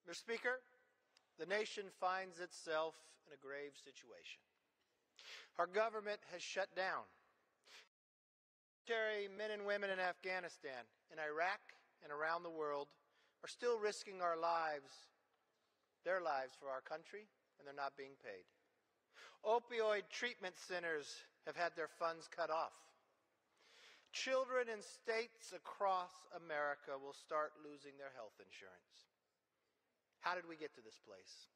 Mr. Speaker, the nation finds itself in a grave situation. Our government has shut down. Military men and women in Afghanistan, in Iraq, and around the world are still risking their lives for our country, and they're not being paid. Opioid treatment centers have had their funds cut off. Children in states across America will start losing their health insurance. How did we get to this place?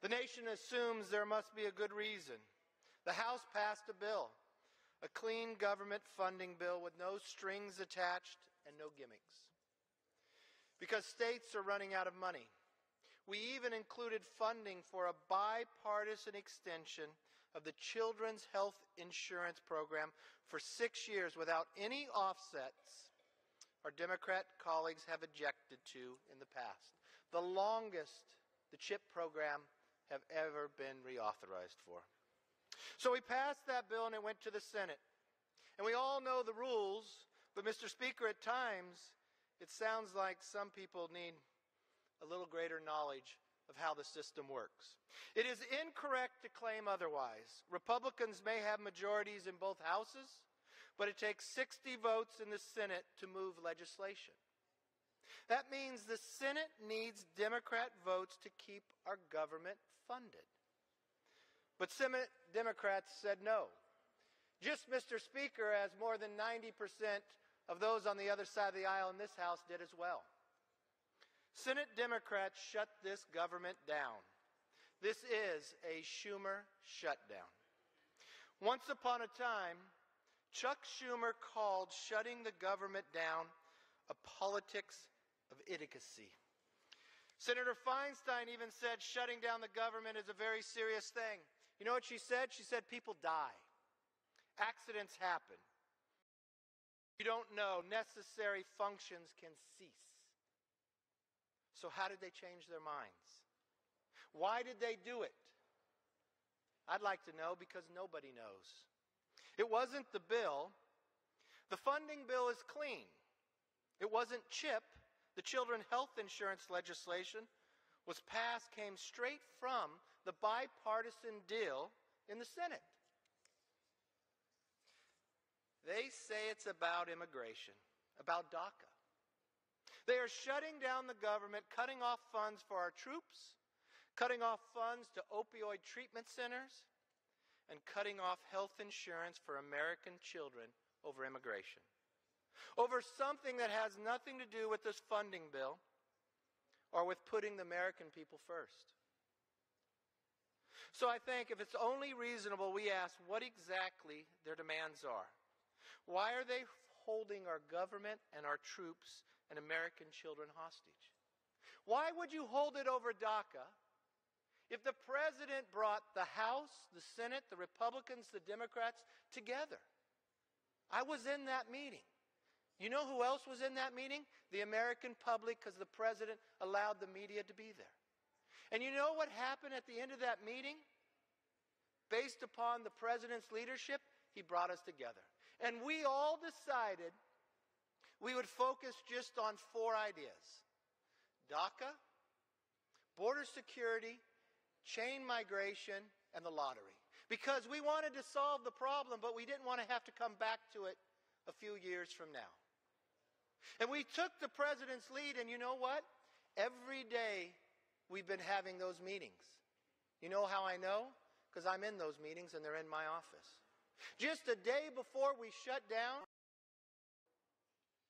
The nation assumes there must be a good reason. The House passed a bill, a clean government funding bill with no strings attached and no gimmicks. Because states are running out of money. We even included funding for a bipartisan extension of the Children's Health Insurance Program for 6 years without any offsets our Democrat colleagues have objected to in the past. The longest the CHIP program have ever been reauthorized for. So we passed that bill and it went to the Senate. And we all know the rules, but Mr. Speaker, at times it sounds like some people need a little greater knowledge of how the system works. It is incorrect to claim otherwise. Republicans may have majorities in both houses, but it takes 60 votes in the Senate to move legislation. That means the Senate needs Democrat votes to keep our government funded. But Senate Democrats said no. Just, Mr. Speaker, as more than 90% of those on the other side of the aisle in this House did as well. Senate Democrats shut this government down. This is a Schumer shutdown. Once upon a time, Chuck Schumer called shutting the government down a politics of idiocy. Senator Feinstein even said shutting down the government is a very serious thing. You know what she said? She said people die. Accidents happen. You don't know. Necessary functions can cease. So how did they change their minds? Why did they do it? I'd like to know, because nobody knows. It wasn't the bill. The funding bill is clean. It wasn't CHIP. The children's health insurance legislation was passed, came straight from the bipartisan deal in the Senate. They say it's about immigration, about DACA. They are shutting down the government, cutting off funds for our troops, cutting off funds to opioid treatment centers, and cutting off health insurance for American children over immigration. Over something that has nothing to do with this funding bill or with putting the American people first. So I think if it's only reasonable, we ask what exactly their demands are. Why are they holding our government and our troops and American children hostage? Why would you hold it over DACA if the president brought the House, the Senate, the Republicans, the Democrats together? I was in that meeting. You know who else was in that meeting? The American public, because the president allowed the media to be there. And you know what happened at the end of that meeting? Based upon the president's leadership, he brought us together. And we all decided we would focus just on 4 ideas: DACA, border security, chain migration, and the lottery. Because we wanted to solve the problem, but we didn't want to have to come back to it a few years from now. And we took the president's lead, and you know what? Every day we've been having those meetings. You know how I know? Because I'm in those meetings and they're in my office. Just a day before we shut down,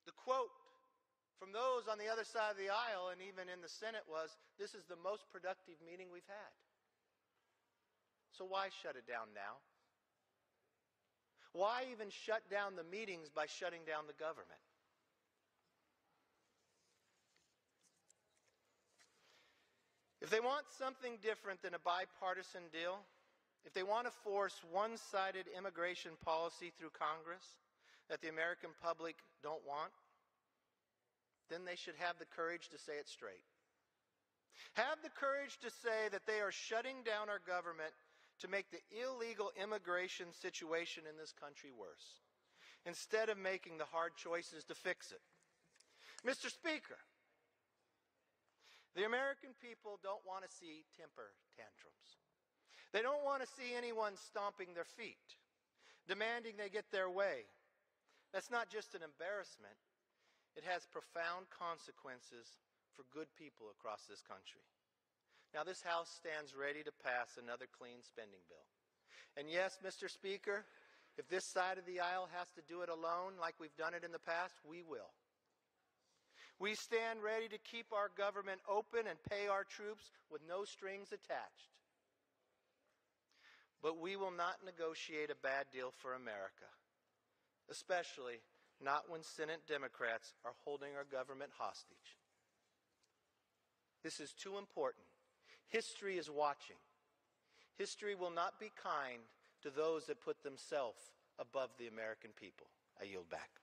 the quote from those on the other side of the aisle and even in the Senate was, "This is the most productive meeting we've had." So why shut it down now? Why even shut down the meetings by shutting down the government? If they want something different than a bipartisan deal, if they want to force one-sided immigration policy through Congress that the American public don't want, then they should have the courage to say it straight. Have the courage to say that they are shutting down our government to make the illegal immigration situation in this country worse, instead of making the hard choices to fix it. Mr. Speaker, the The American people don't want to see temper tantrums. They don't want to see anyone stomping their feet, demanding they get their way. That's not just an embarrassment. It has profound consequences for good people across this country. Now, this House stands ready to pass another clean spending bill. And yes, Mr. Speaker, if this side of the aisle has to do it alone like we've done it in the past, we will. We stand ready to keep our government open and pay our troops with no strings attached. But we will not negotiate a bad deal for America, especially not when Senate Democrats are holding our government hostage. This is too important. History is watching. History will not be kind to those that put themselves above the American people. I yield back.